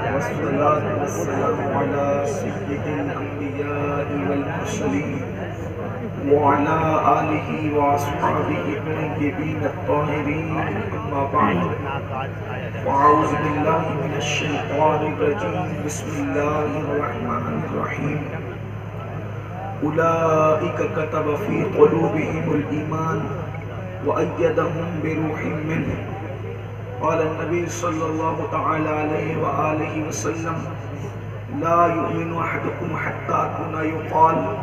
والصلاة والسلام على سيد الأنبياء والمرسلين وعلى آله وأصحابه الطيبين الطاهرين أما بعد فأعوذ بالله من الشيطان الرجيم بسم الله الرحمن الرحيم أولئك كتب في قلوبهم الإيمان وأيدهم بروح منه قال النبي صلى الله تعالى عليه وآله وسلم لا يؤمن أحدكم حتى أكون يقال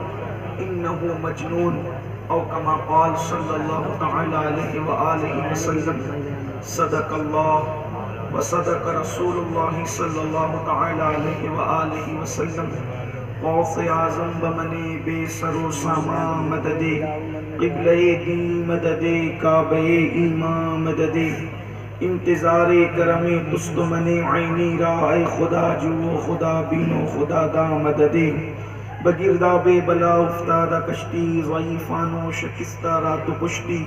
إنه مجنون أو كما قال صلى الله تعالى عليه وآله وسلم صدق الله وصدق رسول الله صلى الله تعالى عليه وآله وسلم غوث اعظم بمنی بے سر و ساما مددے قبلہ دی مددے کعبہ ایمان مددے انتظار کرم تست من عینی رائے خدا جو خدا بینو خدا دا مددے بگرداب بلا افتادہ کشتی ضعیفانو شکستہ رات و پشتی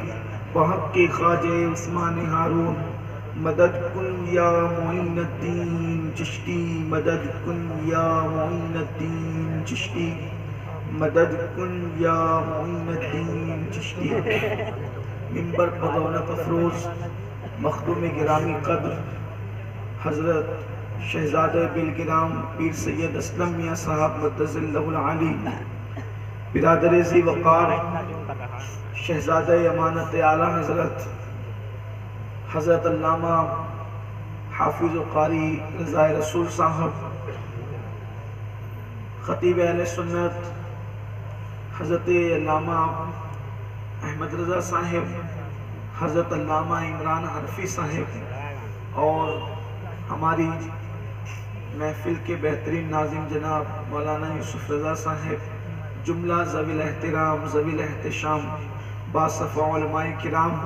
بحق کے خواجہ عثمان ہارون مدد کن یا معین الدین چشتی مدد کن یا معین الدین چشتی مدد کن یا معین الدین چشتی منبر پرونق افروز مخدوم گرامی قدر حضرت شہزادہ بالگرام پیر سید اسلم میاں صاحب مقدس اللہ العالی برادر ذی وقار شہزادہ امانت اعلیٰ حضرت علامہ حافظ و قاری رضا رسول صاحب خطیب اہل سنت حضرت علامہ احمد رضا صاحب حضرت علامہ عمران حرفی صاحب اور ہماری محفل کے بہترین ناظم جناب مولانا یوسف رضا صاحب جملہ ذوی الاحترام ذوی الاحتشام باصفا علماء کرام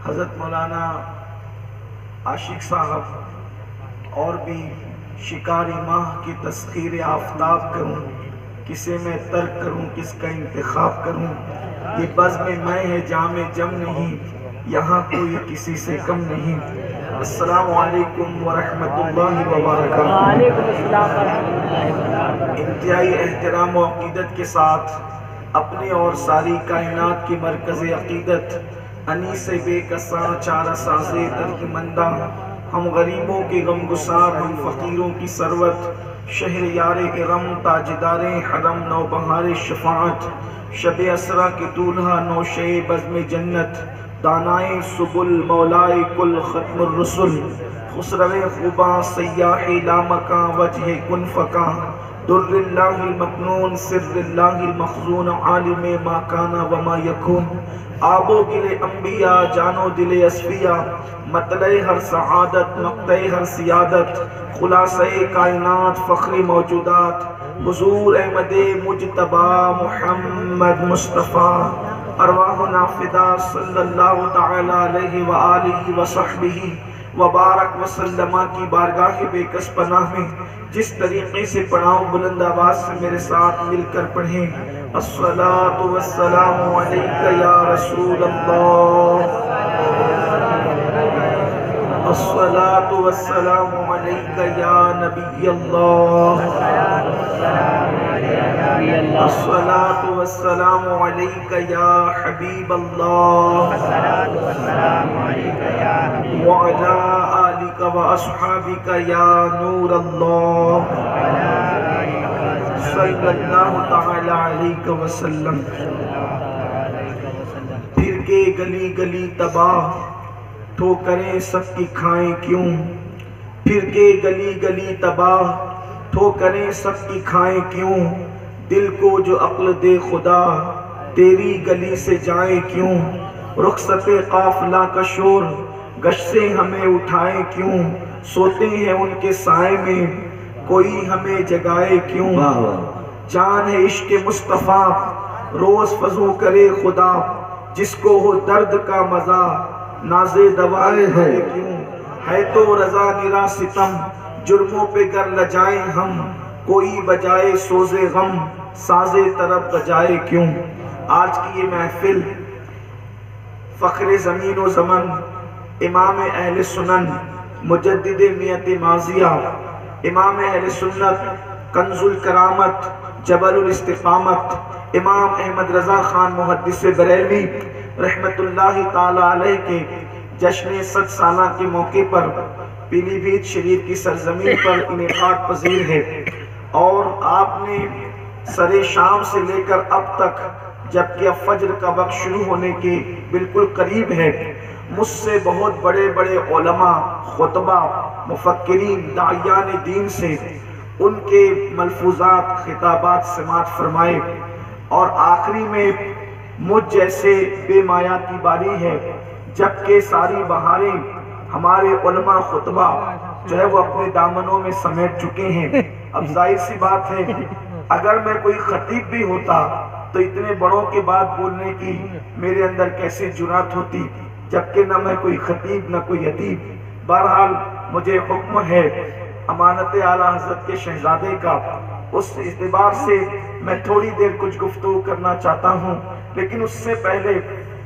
حضرت مولانا عاشق صاحب اور بھی شکاری ماہ کی تسخیر آفتاب کروں کسے میں ترک کروں کس کا انتخاب کروں یہ بزم میں ہے جام جم نہیں یہاں کوئی کسی سے کم نہیں السلام علیکم ورحمۃ اللہ وبرکاتہ انتہائی احترام و عقیدت کے ساتھ اپنے اور ساری کائنات کی مرکز عقیدت انی سے بے کساں چارہ سازے ترک مندہ ہم غریبوں کے غم گسار ہم فقیروں کی ثروت شہر یار ارم تاجدار حرم نوبہار شفاعت شب اسرا کے دولہا نوشے بزم جنت دانائے سبل مولائے کل ختم الرسل خسرو خوباں سیاح لامکاں وجہ کن فکاں در اللہ المکنون سر اللہ المخزون عالم ما کانا وما یکون آب و گل انبیاء جانو دل اصفیاء مطلع ہر سعادت مقطع ہر سیادت خلاصہ کائنات فخر موجودات حضور احمد مجتبی محمد مصطفیٰ ارواح نافدہ صلی اللہ تعالی علیہ وآلہ وصحبہ وبارک وسلم کی بارگاہ بے کس پناہ میں جس طریقے سے پڑھاؤں بلند آواز سے میرے ساتھ مل کر پڑھیں الصلاۃ والسلام علیک یا رسول اللہ الصلاۃ والسلام علیک یا نبی اللہ الصلاۃ والسلام علیک یا حبیب اللہ وعلی آلک واصحابک یا نور اللہ صلی اللہ تعالی علیہ وسلم پھر کے گلی گلی تباہ ٹھوکریں سب کی کھائیں کیوں پھر کے گلی گلی تباہ ٹھوکریں سب کی کھائیں کیوں دل کو جو عقل دے خدا تیری گلی سے جائیں کیوں رخصت قافلہ کا شور گش سے ہمیں اٹھائے کیوں سوتے ہیں ان کے سائے میں کوئی ہمیں جگائے کیوں جان ہے عشق مصطفیٰ روز فضو کرے خدا جس کو ہو درد کا مزہ ناز دوائے ہے کیوں ہے تو رضا نرا ستم جرموں پہ گر لجائے ہم کوئی بجائے سوز غم ساز طرب بجائے کیوں آج کی یہ محفل فخر زمین و زمن امام اہل سنن مجدد میت ماضیہ، امام اہل سنت کنز الکرامت جبل الاستقامت، امام احمد رضا خان محدث بریلوی رحمت اللہ تعالی علیہ کے جشن 100 سالہ کے موقع پر پیلی بھیت شریف کی سرزمین پر انعقاد پذیر ہے، اور آپ نے سر شام سے لے کر اب تک، جبکہ اب فجر کا وقت شروع ہونے کے بالکل قریب ہے، مجھ سے بہت بڑے بڑے علماء، خطبہ، مفکرین، داعیان دین سے ان کے ملفوظات، خطابات سماعت فرمائے، اور آخری میں مجھ جیسے بے مایا کی باری ہے، جبکہ ساری بہاریں ہمارے علماء خطبہ جو ہے وہ اپنے دامنوں میں سمیٹ چکے ہیں۔ اب ظاہر سی بات ہے، اگر میں کوئی خطیب بھی ہوتا تو اتنے بڑوں کے بعد بولنے کی میرے اندر کیسے جرات ہوتی، جبکہ نہ میں کوئی خطیب نہ کوئی ادیب۔ بہرحال مجھے حکم ہے امانت اعلیٰ حضرت کے شہزادے کا، اس اعتبار سے میں تھوڑی دیر کچھ گفتگو کرنا چاہتا ہوں، لیکن اس سے پہلے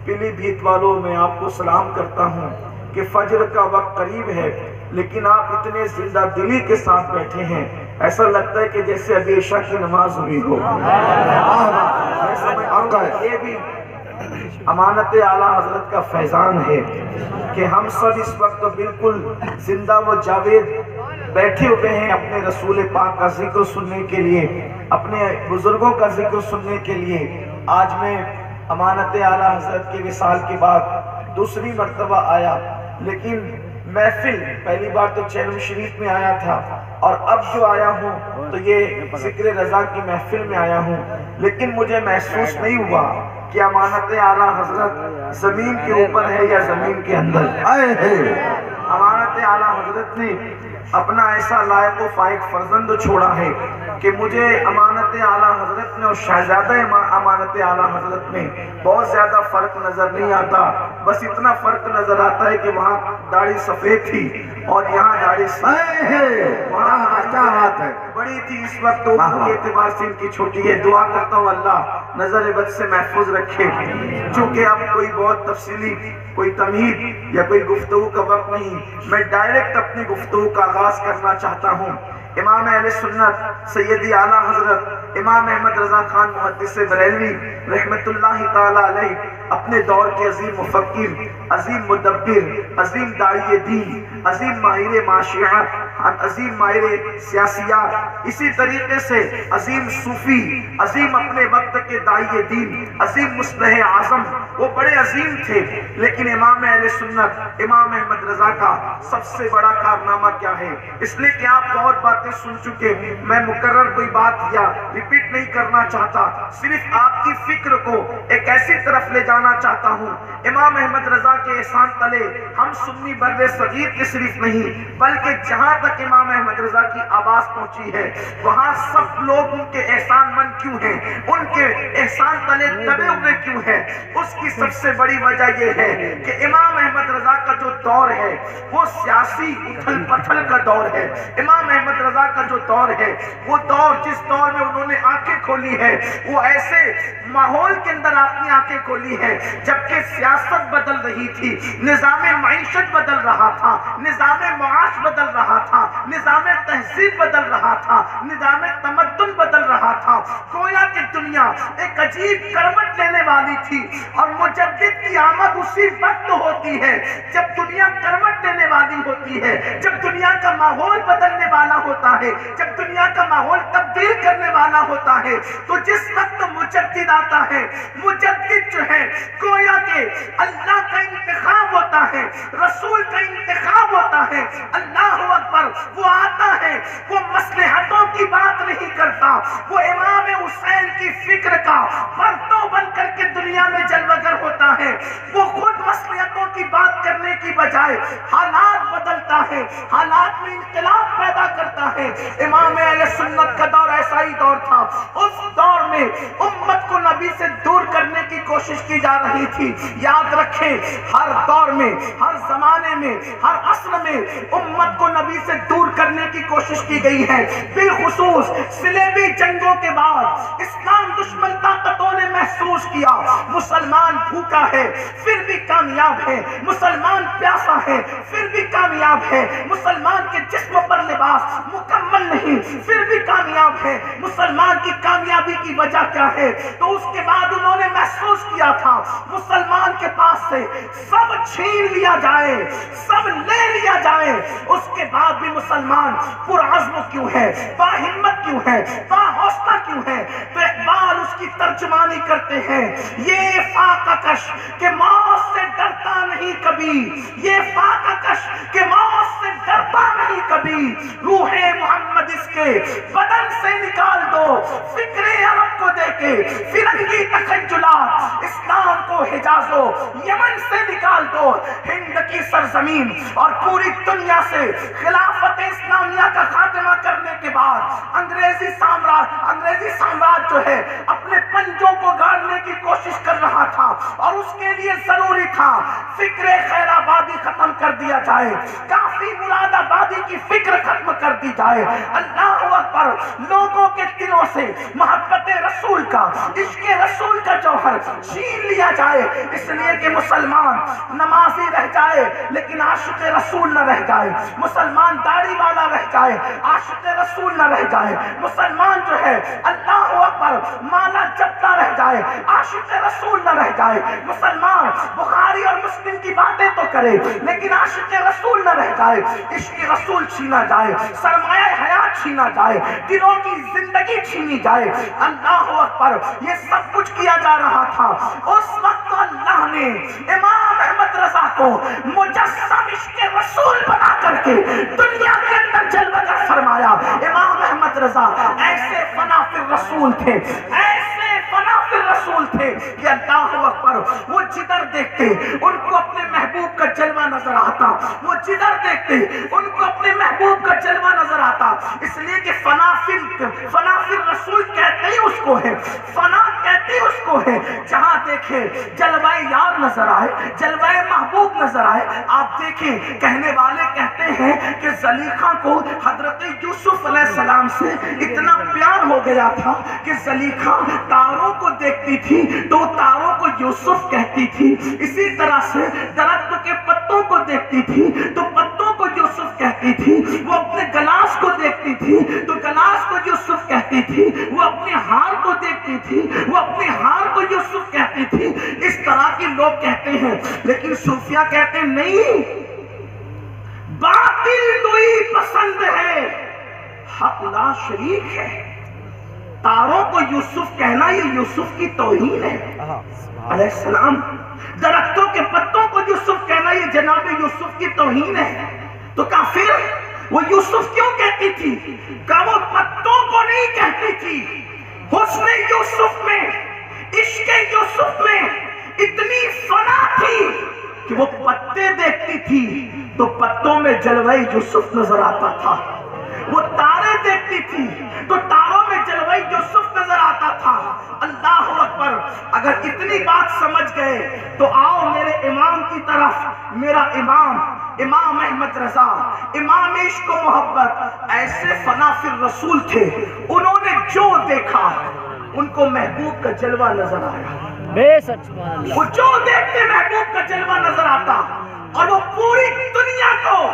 پیلی بھیت والوں میں آپ کو سلام کرتا ہوں کہ فجر کا وقت قریب ہے، لیکن آپ اتنے زندہ دلی کے ساتھ بیٹھے ہیں، ایسا لگتا ہے کہ جیسے ابھی عشاء کی نماز ہوئی ہو۔ یہ بھی امانت اعلیٰ حضرت کا فیضان ہے کہ ہم سب اس وقت بالکل زندہ و جاوید بیٹھے ہوئے ہیں اپنے رسول پاک کا ذکر سننے کے لیے، اپنے بزرگوں کا ذکر سننے کے لیے۔ آج میں امانت اعلیٰ حضرت کے وصال کے بعد دوسری مرتبہ آیا، لیکن محفل پہلی بار تو چینل شریف میں آیا تھا، اور اب جو آیا ہوں تو یہ ذکر رضا کی محفل میں آیا ہوں، لیکن مجھے محسوس نہیں ہوا کہ امانت اعلیٰ حضرت زمین کے اوپر ہے یا زمین کے اندر۔ امانت اعلیٰ حضرت نے اپنا ایسا لائق و فائق فرزند چھوڑا ہے کہ مجھے امانت اعلیٰ حضرت میں اور شہزادہ امانت اعلیٰ حضرت میں بہت زیادہ فرق نظر نہیں آتا، بس اتنا فرق نظر آتا ہے کہ وہاں داڑھی سفید تھی اور یہاں داڑھی سفید ہے، وہاں بڑی تھی، اس وقت عمر کے اعتبار سے ان کی چھوٹی ہے۔ دعا کرتا ہوں اللہ نظر بد سے محفوظ رکھے۔ چونکہ اب کوئی بہت تفصیلی کوئی تمہید یا کوئی گفتگو کا وقت نہیں، میں ڈائریکٹ اپنی گفتگو کا آغاز کرنا چاہتا ہوں۔ امام اہل سنت سیدی اعلیٰ حضرت امام احمد رضا خان محدث بریلوی رحمت اللہ تعالی علیہ اپنے دور کے عظیم مفکر، عظیم مدبر، عظیم داعی دین، عظیم ماہر معاشیات، عظیم ماہر سیاسیات، اسی طریقے سے عظیم صوفی، عظیم اپنے وقت کے داعی دین، عظیم مصلح اعظم، وہ بڑے عظیم تھے، لیکن امام اہل سنت امام احمد رضا کا سب سے بڑا کارنامہ کیا ہے؟ اس لیے کہ آپ بہت باتیں سن چکے، میں مکرر کوئی بات یا ریپیٹ نہیں کرنا چاہتا، صرف آپ کی فکر کو ایک ایسی طرف لے جانا چاہتا ہوں۔ امام احمد رضا کے احسان تلے ہم سنی بر صغیر کے صرف نہیں، بلکہ جہاں تک امام احمد رضا کی آواز پہنچی ہے وہاں سب لوگ ان کے احسان مند کیوں ہیں، ان کے احسان تلے دبے ہوئے کیوں ہیں؟ اس کی سب سے بڑی وجہ یہ ہے کہ امام احمد رضا کا جو دور ہے وہ سیاسی اتھل پتھل کا دور ہے۔ امام احمد رضا کا جو دور ہے وہ دور جس دور میں انہوں نے آنکھیں کھولی ہے، وہ ایسے ماحول کے اندر اپنی آنکھیں کھولی ہے جبکہ سیاست بدل رہی تھی، نظام معیشت بدل رہا تھا، نظام معاش بدل رہا تھا، نظام تہذیب بدل رہا تھا، نظام تمدن بدل رہا تھا، گویا کہ دنیا ایک عجیب کروٹ لینے والی تھی، اور مجدد کی آمد اسی وقت ہوتی ہے جب دنیا کروٹ لینے والی ہوتی ہے، جب دنیا کا ماحول بدلنے والا ہوتا ہے، جب دنیا کا ماحول تبدیل کرنے والا ہوتا ہے۔ تو جس وقت مجدد آتا ہے، مجدد جو ہے گویا کہ اللہ کا انتخاب ہوتا ہے، رسول کا انتخاب ہوتا ہے، اللہ اکبر، وہ آتا ہے، وہ مصلحتوں کی بات نہیں کرتا، وہ امام حسین کی فکر کا پرتو بن کر کے دنیا میں جلوگر ہوتا ہے، وہ خود مصلحتوں کی بات کرنے کی بجائے حالات بدلتا ہے، حالات میں انقلاب پیدا کرتا ہے۔ امام اہل سنت کا دور ایسا ہی دور تھا، اس دور میں امت کو نبی سے دور کرنے کی کوشش کی جا رہی تھی۔ یاد رکھیں، ہر دور میں، ہر زمانے میں، ہر عصر میں امت کو نبی سے دور کرنے کی کوشش کی گئی ہے۔ بالخصوص صلیبی جنگوں کے بعد اسلام دشمن طاقتوں نے محسوس کیا مسلمان بھوکا ہے پھر بھی کامیاب کامیاب ہے، مسلمان پیاسا ہے پھر بھی کامیاب ہے، مسلمان کے جسم پر لباس مکمل نہیں پھر بھی کامیاب ہے۔ مسلمان کی کامیابی کی وجہ کیا ہے؟ تو اس کے بعد انہوں نے محسوس کیا تھا مسلمان کے پاس سے سب چھین لیا جائے، سب لے لیا جائے، اس کے بعد بھی مسلمان پرعزم کیوں ہے، با ہمت کیوں ہے، با حوصلہ کیوں ہے؟ تو اقبال اس کی ترجمانی کرتے ہیں، یہ فاقہ کش کہ موت سے ڈرتا نہیں کبھی، یہ فاقہ کش کہ موت سے ڈرتا نہیں کبھی، روح محمد اس کے بدن سے نکال دو، فکر عرب کو دے کے فرنگی تخیلات، اسلام کو حجاز و یمن سے نکال دو، ہند کی سرزمین اور پوری دنیا سے خلافت اسلامیہ کا خاتمہ کرنے کے بعد انگریزی سامراج جو ہے اپنے پنجوں کو گاڑنے کی کوشش کر رہا تھا، اور اس کے لیے ضروری تھا فکر خیر آبادی ختم کر دیا جائے، کافی مراد آبادی کی فکر ختم کر دی جائے، اللہ اکبر، لوگوں کے دلوں سے محبت رسول کا، عشق رسول کا جوہر چھین لیا جائے، اس لیے کہ مسلمان نمازی رہ جائے لیکن عاشق رسول نہ رہ جائے، مسلمان داڑھی والا رہ جائے عاشق رسول نہ رہ جائے، مسلمان جو ہے اللہ اکبر مالا جپتا رہ جائے عاشق رسول نہ رہ جائے، مسلمان بخاری اور مسلم کی باتیں تو کرے لیکن عاشق رسول نہ رہ جائے، عشق رسول چھینا جائے، سرمایہ حیات چھینا جائے، دلوں کی زندگی چھینی جائے، اللہ اکبر، یہ سب کچھ کیا جا رہا تھا۔ اس وقت اللہ نے امام احمد رضا کو مجسم عشق رسول بنا کر کے دنیا کے اندر جلوہ گر فرمایا۔ امام احمد رضا ایسے فنا فی الرسول تھے، ایسے فنا فی الرسول تھے کہ اللہ اکبر، وہ جدھر دیکھتے ان کو اپنے محبوب کا جلوہ نظر آتا، وہ جدھر دیکھتے ان کو اپنے محبوب کا جلوہ نظر آتا، اس لیے کہ فنا فی الرسول کہتے ہی اس کو ہے، فنا کہتے ہی اس کو ہے، جہاں دیکھیں جلوہ یار نظر آئے، جلوہ محبوب نظر آئے۔ آپ دیکھیں کہنے والے کہتے ہیں کہ زلیخا کو حضرت یوسف علیہ السلام سے اتنا پیار ہو گیا تھا کہ زلیخا تاروں کو دیکھتی تھی تو تاروں کو یوسف کہتی تھی، اسی طرح سے درخت کے پتوں کو دیکھتی تھی تو پتوں کو یوسف کہتی تھی، وہ اپنے گلاس کو دیکھتی تھی تو گلاس کو یوسف کہتی تھی، وہ اپنے ہار کو دیکھتی تھی، وہ اپنے ہار کو یوسف کہتی تھی۔ اس طرح کے لوگ کہتے ہیں، لیکن صوفیہ کہتے ہیں نہیں، باطل تو ہی پسند ہے، حق لا شریک ہے۔ تاروں کو یوسف کہنا یہ یوسف کی توہین ہے علیہ السلام، درختوں کے پتوں کو یوسف کہنا یہ جناب یوسف کی توہین ہے۔ تو کافر وہ یوسف کیوں کہتی تھی؟ کہ وہ پتوں کو نہیں کہتی تھی، حسن یوسف میں، عشق یوسف میں اتنی فنا تھی کہ وہ پتے دیکھتی تھی تو پتوں میں جلوہ یوسف نظر آتا تھا، وہ تارے دیکھتی تھی تو تاروں میں جلوہ یوسف نظر آتا تھا۔ اللہ اکبر، اگر اتنی بات سمجھ گئے تو آؤ میرے امام کی طرف۔ میرا امام احمد رضا، امام عشق و محبت، ایسے فنا فی الرسول تھے، انہوں نے جو دیکھا ان کو محبوب کا جلوہ نظر آیا، بے سچ وہ جو دیکھتے محبوب کا جلوہ نظر آتا، اور وہ پوری دنیا کو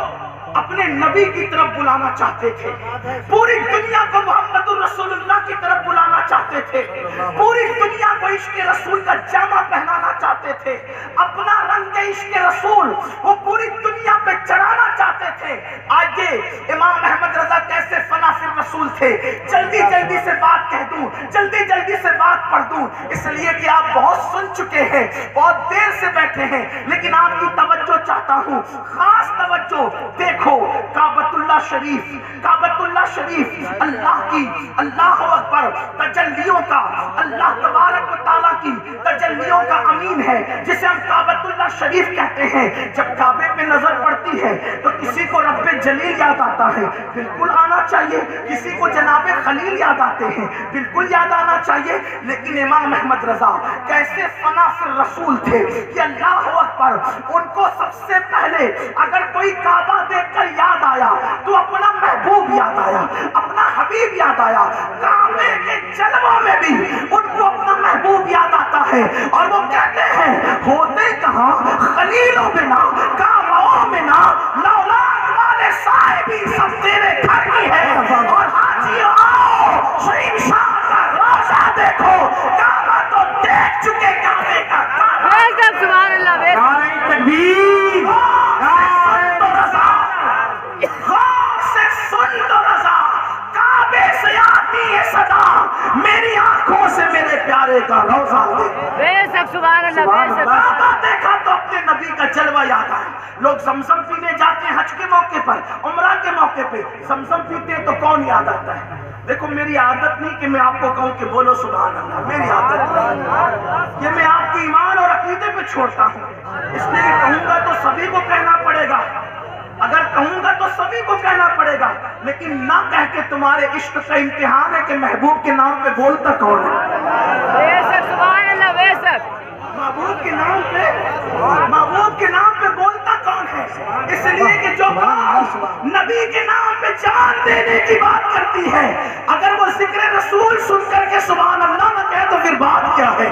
اپنے نبی کی طرف بلانا چاہتے تھے، پوری دنیا کو محمد الرسول اللہ کی طرف بلانا چاہتے تھے، پوری دنیا کو عشق رسول کا جامع پہنانا چاہتے تھے، اپنا رنگ عشق رسول وہ پوری دنیا پہ چڑھانا چاہتے تھے۔ آئیے امام احمد رضا کیسے فنا فی الرسول تھے، جلدی سے بات کہہ دوں، جلدی سے بات پڑھ دوں، اس لیے کہ آپ بہت سن چکے ہیں، بہت دیر سے بیٹھے ہیں، لیکن آپ کی توجہ چاہتا ہوں، خاص توجہ۔ دیکھو کعبۃ اللہ شریف اللہ کی، اللہ اکبر، تجلیوں کا، اللہ تبارک و تعالیٰ کی تجلیوں کا امین ہے، جسے ہم کعبۃ اللہ شریف کہتے ہیں۔ جب کعبے پہ نظر پڑتی ہے تو کسی کو رب جلیل یاد آتا ہے، بالکل آنا چاہیے، کسی کو جناب خلیل یاد آتے ہیں، بالکل یاد آنا چاہیے، لیکن امام احمد رضا کیسے فنا فی الرسول تھے کہ اللہ اکبر، ان کو سب سے پہلے اگر کوئی کعبہ دیکھ کر یاد آیا تو اپنا محبوب یاد آیا، اپنا حبیب یاد آیا۔ کعبے کے جلووں میں بھی ان کو اپنا محبوب یاد آتا ہے، اور وہ کہتے ہیں ہوتے کہاں خلیل بنا کاموں میں نا لولاد والے صاحبی سب تیرے گھر کی ہے اور حاجیوں آؤ شریف شاہ کا روزہ دیکھو کعبہ تو دیکھ چکے کعبے کا سبحان اللہ نعرہ تکبیر غور سے سن تو رضا کعبے سے آتی ہے صدا میری آنکھوں سے میرے پیارے کا روزہ دیکھو سبحان اللہ کعبہ دیکھا تو اپنے نبی کا جلوہ یاد آیا لوگ زمزم پینے جاتے ہیں حج کے موقع پر عمرہ کے موقع پہ زمزم پیتے ہیں تو کون یاد آتا ہے دیکھو میری عادت نہیں کہ میں آپ کو کہوں کہ بولو سبحان اللہ میری عادت نہیں یہ میں آپ کی ایمان اور عقیدے پہ چھوڑتا ہوں اس لیے کہوں گا تو سبھی کو کہنا پڑے گا اگر کہوں گا تو سبھی کو کہنا پڑے گا لیکن نہ کہہ کے تمہارے عشق کا امتحان ہے کہ محبوب کے نام پہ بولتا کون ہے سبحان اللہ بے شک محبوب کے نام پہ بولتا کون ہے اس لیے کہ جو قوم نبی کے نام پہ جان دینے کی بات کرتی ہے اگر وہ ذکر رسول سن کر کے سبحان اللہ نہ کہے تو پھر بات کیا ہے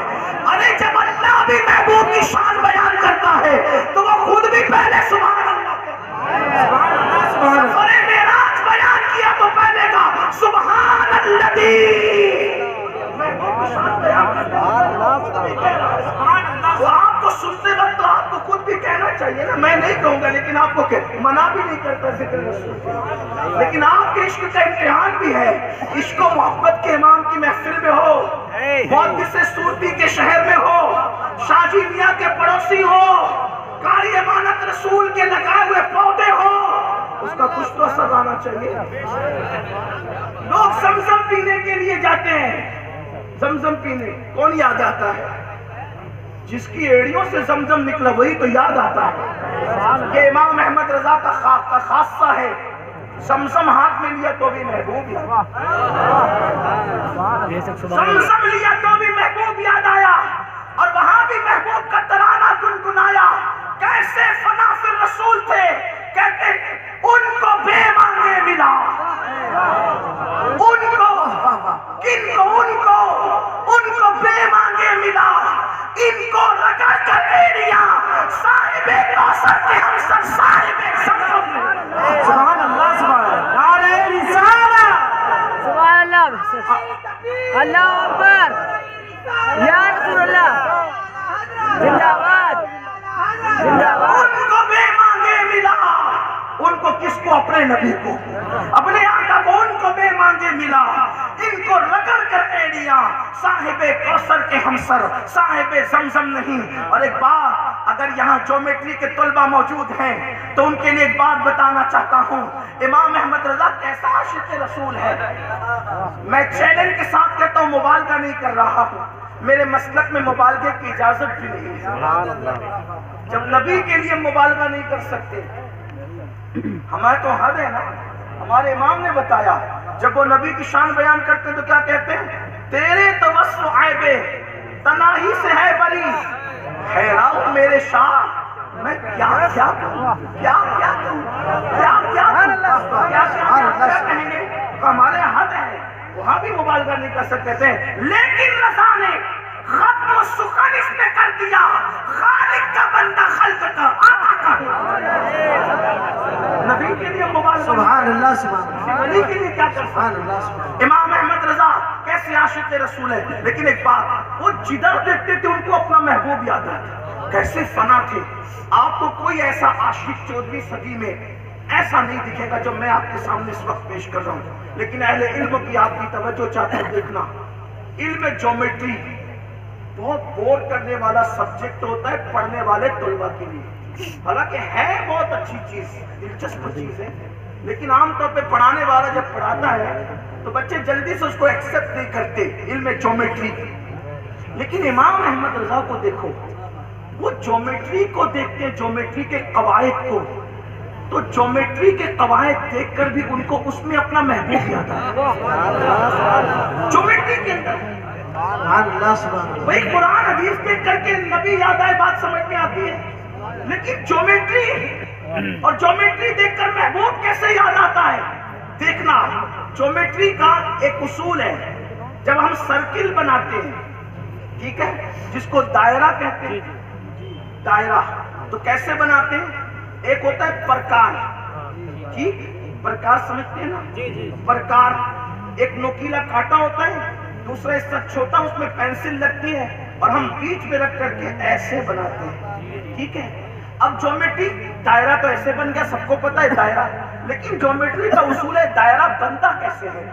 ارے جب اللہ بھی محبوب کی شان بیان کرتا ہے تو وہ خود بھی پہلے سبحان اللہ سفر معراج بیان کیا تو پہلے کا سبحان الذی محبوب کی شان بیان کرتا ہے وہ آپ کو سنتے وقت تو آپ کو خود بھی کہنا چاہیے نا میں نہیں کہوں گا لیکن آپ کو منع بھی نہیں کرتا ذکر رسول لیکن آپ کے عشق کا امتحان بھی ہے عشق و محبت کے امام کی محفل میں ہو محدث صورتی کے شہر میں ہو شاہ جی میاں کے پڑوسی ہو قاری امانت رسول کے لگائے ہوئے پودے ہو اس کا کچھ تو اثر آنا چاہیے لوگ زمزم پینے کے لیے جاتے ہیں زمزم پینے کون یاد آتا ہے جس کی ایڑیوں سے زمزم نکلا وہی تو یاد آتا ہے یہ امام احمد رضا کا خاصہ ہے زمزم ہاتھ میں لیا تو بھی محبوب زمزم لیا تو بھی محبوب یاد آیا اور وہاں بھی محبوب کا ترانہ گنگنایا کیسے فنا فی الرسول تھے کہتے ان کو بے مانگے ملا ان کو بے مانگے ملا ان کو رگڑ کر ایڑیاں صاحب کوثر کے ہمسر صاحب زمزم سبحان اللہ سبحان اللہ نعرہ رسالہ سبحان اللہ اللہ اکبر یا رسول اللہ زندہ باد زندہ باد ان کو بے مانگے ملا ان کو کس کو اپنے نبی کو اپنے آقا کو ان کو بے مانگے ملا ان کو رگڑ کر ایڑیاں صاحب کوثر کے ہمسر صاحب زمزم نہیں اور ایک بات اگر یہاں جیومیٹری کے طلبہ موجود ہیں تو ان کے لیے ایک بات بتانا چاہتا ہوں امام احمد رضا کیسا عاشق رسول ہے میں چیلنج کے ساتھ کہتا ہوں مبالغہ نہیں کر رہا ہوں میرے مسلک میں مبالغے کی اجازت بھی نہیں ہے جب نبی کے لیے مبالغہ نہیں کر سکتے ہمارے تو حد ہے نا ہمارے امام نے بتایا جب وہ نبی کی شان بیان کرتے ہیں تو کیا کہتے ہیں تیرے توسع عیبے تناہی سے ہے بری حیران میرے شاہ میں کیا کروں کہیں گے ہمارے حد ہے وہاں بھی مبالغہ نہیں کر سکتے تھے لیکن رضا نے ختم سخن اس نے کر دیا خالق کا بندہ خلق کا آقا کا نبی کے لیے مبالغہ سبحان اللہ سبحان اللہ نبی کے لیے کیا کر سبحان اللہ امام احمد رضا کیسے عاشق رسول ہے لیکن ایک بات وہ جدھر دیکھتے تھے ان کو اپنا محبوب یاد آتا کیسے فنا تھے آپ کو کوئی ایسا عاشق 14ویں صدی میں ایسا نہیں دکھے گا جو میں آپ کے سامنے اس وقت پیش کر رہا ہوں لیکن اہل علم کی آپ کی توجہ چاہتا ہوں دیکھنا علم جیومیٹری بہت بور کرنے والا سبجیکٹ ہوتا ہے پڑھنے والے طلبہ کے لیے حالانکہ ہے بہت اچھی چیز دلچسپ چیز ہے لیکن عام طور پہ پڑھانے والا جب پڑھاتا ہے تو بچے جلدی سے اس کو ایکسپٹ نہیں کرتے علم جیومیٹری لیکن امام احمد رضا کو دیکھو وہ جیومیٹری کو دیکھتے ہیں جیومیٹری کے قواعد کو تو جیومیٹری کے قواعد دیکھ کر بھی ان کو اس میں اپنا محبوب یاد آیا جیومیٹری کے اندر بھائی قرآن حدیث دیکھ کر کے نبی یاد آئے بات سمجھ میں آتی ہے لیکن جیومیٹری اور جیومیٹری دیکھ کر محبوب کیسے یاد آتا ہے دیکھنا جیومیٹری کا ایک اصول ہے جب ہم سرکل بناتے ہیں ٹھیک ہے جس کو دائرہ کہتے ہیں دائرہ تو کیسے بناتے ہیں؟ ایک ہوتا ہے پرکار، ٹھیک، پرکار سمجھتے ہیں نا؟ پرکار ایک نوکیلا کانٹا ہوتا ہے، دوسرا اس سے چھوٹا، اس میں پینسل لگتی ہے اور ہم بیچ میں رکھ کر کے ایسے بناتے ہیں، ٹھیک ہے؟ اب جیومیٹری، دائرہ تو ایسے بن گیا، سب کو پتا ہے دائرہ، لیکن جیومیٹری کا اصول ہے دائرہ بنتا کیسے ہے؟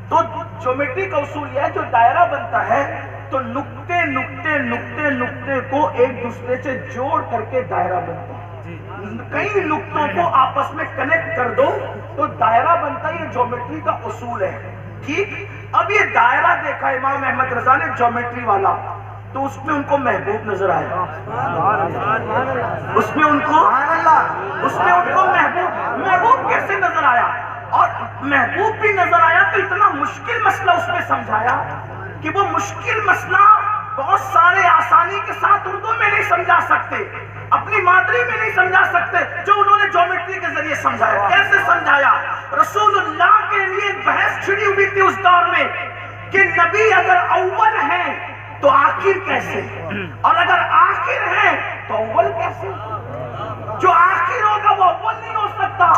تو جیومیٹری کا اصول یہ ہے جو دائرہ بنتا ہے تو نقطے نقطے نقطے نقطے کو ایک دوسرے سے جوڑ کر کے دائرہ بنتا ہے، کئی نقطوں کو آپس میں کنیکٹ کر دو تو دائرہ بنتا ہے، یہ جیومیٹری کا اصول ہے، ٹھیک؟ اب یہ دائرہ دیکھا امام احمد رضا نے جیومیٹری والا، تو اس میں ان کو محبوب نظر آیا، اس میں ان کو محبوب کیسے نظر آیا؟ اور محبوب بھی نظر آیا تو اتنا مشکل مسئلہ اس میں سمجھایا کہ وہ مشکل مسئلہ بہت سارے آسانی کے ساتھ اردو میں نہیں سمجھا سکتے، اپنی مادری میں نہیں سمجھا سکتے، جو انہوں نے جیومیٹری کے ذریعے سمجھایا۔ کیسے سمجھایا؟ رسول اللہ کے لیے بحث چھڑی ہوئی تھی اس دور میں کہ نبی اگر اول ہیں تو آخر کیسے، اور اگر آخر ہیں تو اول کیسے؟ جو آخر ہوگا وہ اول نہیں ہو سکتا،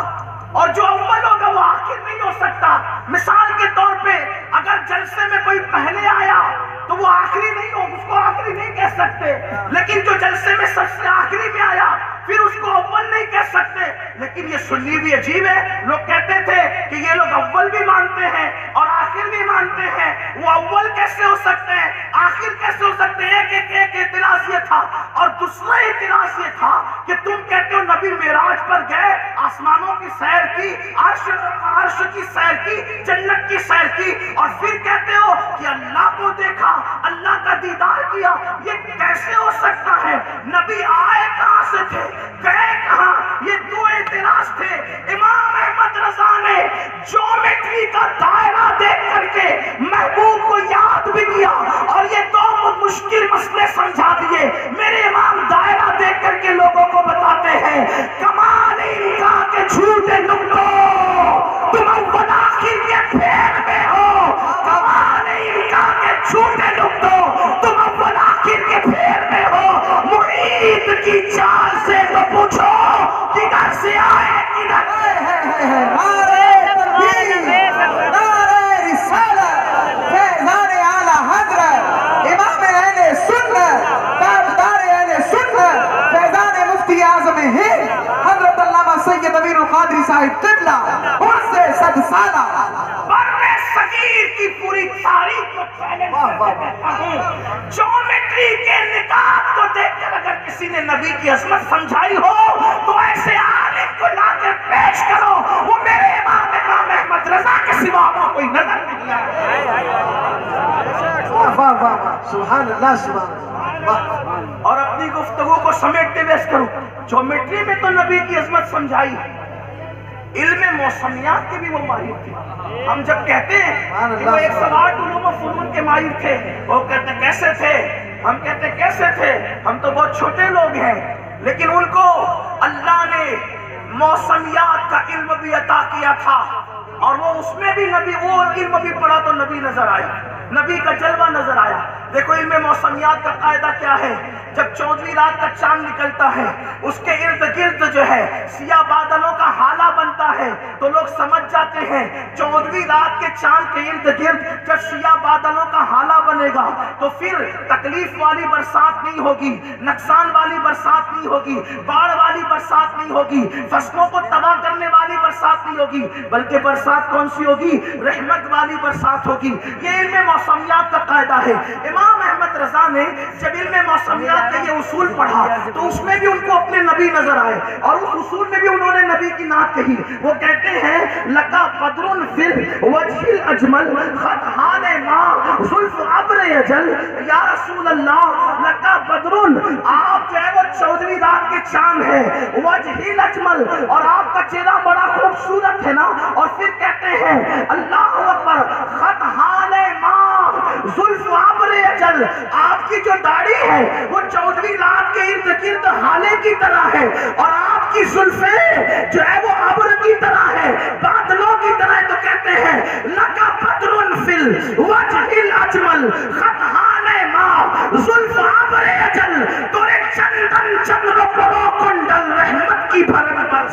اور جو اول ہوگا وہ آخر نہیں ہو سکتا۔ مثال کے طور پہ اگر جلسے میں کوئی پہلے آیا تو وہ آخری نہیں ہو، اس کو آخری نہیں کہہ سکتے، لیکن جو جلسے میں سب سے آخری میں آیا پھر اس کو اول نہیں کہہ سکتے۔ لیکن یہ سنی بھی عجیب ہے، لوگ کہتے تھے کہ یہ لوگ اول بھی مانتے ہیں اور آخر بھی مانتے ہیں، وہ اول کیسے ہو سکتے ہیں، آخر کیسے ہو سکتے ہیں؟ ایک اعتراض یہ تھا، اور دوسرا اعتراض یہ تھا کہ تم کہتے ہو نبی معراج پر گئے، آسمانوں کی سیر کی، عرش کی سیر کی، جنت کی سیر کی، اور پھر کہتے ہو کہ اللہ کو دیکھا، اللہ کا دیدار کیا، یہ کیسے ہو سکتا ہے؟ نبی آئے کہاں سے تھے، گئے کہاں؟ یہ دو اعتراض تھے۔ امام احمد رضا نے جیومیٹری کا دائرہ دیکھ کر کے محبوب کو یاد بھی کیا اور یہ دو مشکل مسئلے سمجھا دیے۔ میرے امام دائرہ دیکھ کر کے لوگوں کو بتاتے ہیں، کمال انکا کے جھوٹے نقطوں، تم اول آخر کے پھیر میں ہو، کمال انکا کے جھوٹے نقطوں، تم اول آخر کے پھیر میں ہو۔ محیط کی چال سے تو پوچھو کدھر سے آئے کدھر نعرہ تکبیر، نعرہ رسالت، فیضان اعلی حضرت امام اہل سنت، تاجدار اہل سنت، فیضان مفتی اعظم ہند حضرت علامہ سید امیر القادری صاحب قبلہ، ان سے 100 سالہ برِ صغیر کی پوری تاریخ کو چیلنج کرتا ہوں۔ جیومیٹری کے نکات کو دیکھ کر اگر کسی نے نبی کی عظمت سمجھائی ہو تو ایسے عالم کو لا کے پیش کرو، وہ میرے امام احمد رضا کے سوا کوئی نظر نہیں آیا۔ واہ واہ واہ، سبحان اللہ سبحان اللہ۔ اور اپنی گفتگو کو سمیٹتے ہوئے کروں، جیومیٹری میں تو نبی کی عظمت سمجھائی، علم موسمیات کے بھی وہ ماہر تھے۔ ہم جب کہتے ہیں کہ وہ 108 علوم و فنون کے ماہر تھے، وہ کہتے کیسے تھے؟ ہم کہتے کیسے تھے؟ ہم تو بہت چھوٹے لوگ ہیں، لیکن ان کو اللہ نے موسمیات کا علم بھی عطا کیا تھا، اور وہ اس میں بھی نبی، وہ علم بھی پڑھا تو نبی نظر آیا، نبی کا جلوہ نظر آیا۔ دیکھو علم موسمیات کا قاعدہ کیا ہے؟ جب 14ویں رات کا چاند نکلتا ہے، اس کے ارد گرد جو ہے سیاہ بادلوں کا حالہ بنتا ہے، تو لوگ سمجھ جاتے ہیں 14ویں رات کے چاند کے ارد گرد جب سیاہ بادلوں کا حالہ بنے گا تو پھر تکلیف والی برسات نہیں ہوگی، نقصان والی برسات نہیں ہوگی، باڑھ والی برسات نہیں ہوگی، فصلوں کو تباہ کرنے والی برسات نہیں ہوگی، بلکہ برسات کون سی ہوگی؟ رحمت والی برسات ہوگی۔ یہ علم موسمیات کا قاعدہ ہے۔ امام احمد رضا نے جب علم موسمیات کا یہ اصول پڑھا تو اس میں بھی ان کو اپنے نبی نظر آئے، اور اس اصول میں بھی انہوں نے نبی کی نعت کہی۔ وہ کہتے ہیں لَقَا قَدْرٌ فِي الْوَجْهِ الْأَجْمَلِ خَطْحَانِ مَا ظُلْفُ عَبْرِ یَجَلِ۔ یا رسول اللہ، لَقَا قَدْرٌ، آپ جو ہے وہ 14ویں رات کے چاند ہے، وَجْهِ الْأَجْمَلِ، اور آپ کا چہرہ بڑا خوبصورت ہے نا۔ اور پھر کہتے ہیں اللہ اکبر، خطحانِ مَا ظُلْفُ عَبْرِ یَجَلِ، آپ کی جو داڑھی ہے وہ 14ویں رات کے ارد گرد حالے کی طرح ہے، اور آپ کی زلفیں جو ہے وہ ابر کی طرح ہے، بادلوں کی طرح ہے۔ تو کہتے ہیں لَقَا قَدْرٌ فِي الْوَجْهِ الْأَجْمَلِ خَطْحَانِ مَا ظُلْفُ عَبْرِ یَجَلِ، تورے چندن چندر کرو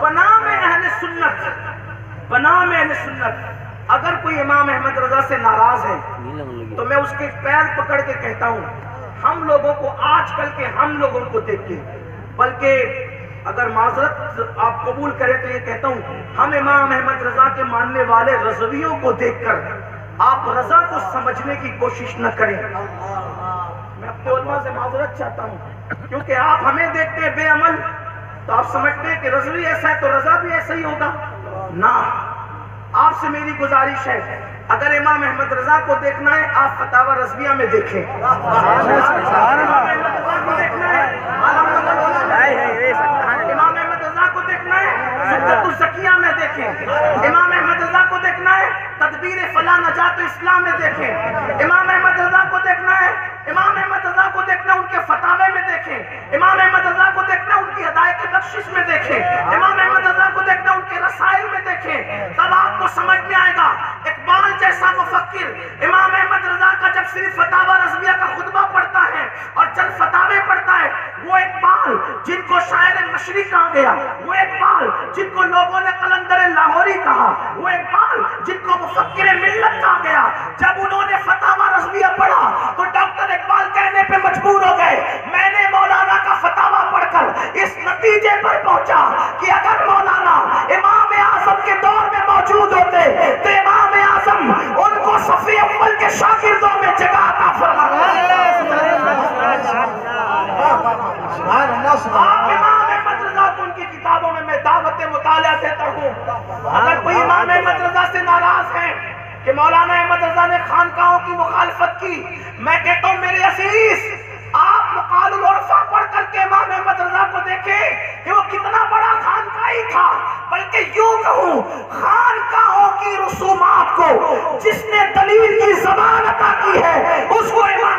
بنام اہل سنت، بنام اہل سنت، اگر کوئی امام احمد رضا سے ناراض ہے تو میں اس کے پیر پکڑ کے کہتا ہوں، ہم لوگوں کو آج کل کے ہم لوگوں کو دیکھ کے، بلکہ اگر معذرت آپ قبول کریں تو یہ کہتا ہوں، ہم امام احمد رضا کے ماننے والے رضویوں کو دیکھ کر آپ رضا کو سمجھنے کی کوشش نہ کریں۔ میں اپنے علماء سے معذرت چاہتا ہوں، کیونکہ آپ ہمیں دیکھتے ہیں بے عمل تو آپ سمجھتے ہیں کہ رضوی ایسا ہے تو رضا بھی ایسا ہی ہوگا۔ نہ، آپ سے میری گزارش ہے، اگر امام احمد رضا کو دیکھنا ہے آپ فتاوی رضویہ میں دیکھیں، امام احمد رضا کو دیکھنا ہے زبدۃ الزکیہ میں دیکھیں، امام احمد رضا کو دیکھنا ہے تدبیر فلاح نجات اسلام میں دیکھیں، امام احمد رضا کو دیکھنا ہے، امام احمد رضا کو دیکھنا ان کے فتاوی میں دیکھیں، امام احمد رضا کو دیکھنا ان کی ہدایت بخشش میں دیکھیں، امام احمد رضا کو دیکھنا ان کے رسائل میں دیکھیں، تب آپ کو سمجھ میں آئے گا۔ اقبال جیسا مفکر امام احمد رضا کا جب صرف فتاوی رضویہ کا خطبہ پڑھتا ہے اور چند فتاوی پڑھتا ہے، وہ اقبال جن کو شاعر مشرق کہا گیا، وہ اقبال جن کو لوگوں نے قلندر لاہوری کہا، وہ اقبال جن کو مفکر ملت کہا گیا، جب انہوں نے فتاوی رضویہ پڑھا تو ڈاکٹر اقبال کہنے پہ مجبور ہو گئے، میں نے مولانا کا فتاوی پڑھ کر اس نتیجے پر پہنچا کہ اگر مولانا امام اعظم کے دور میں موجود ہوتے تو امام اعظم ان کو صفی اول کے شاگردوں میں جگہ عطا فرماتے۔ آپ امام احمد رضا کو ان کی کتابوں میں دعوت مطالعہ دیتا ہوں۔ اگر کوئی امام احمد رضا سے ناراض ہے کہ مولانا احمد رضا نے خانقاہوں کی مخالفت کی، میں کہتا ہوں میرے عزیز، آپ مقال العرفہ پڑھ کر کے امام احمد رضا کو دیکھیں کہ وہ کتنا بڑا خانقاہی تھا، بلکہ یوں کہوں خانقاہوں کی رسومات کو جس نے دلیل کی زبان عطا کی ہے اس کو امام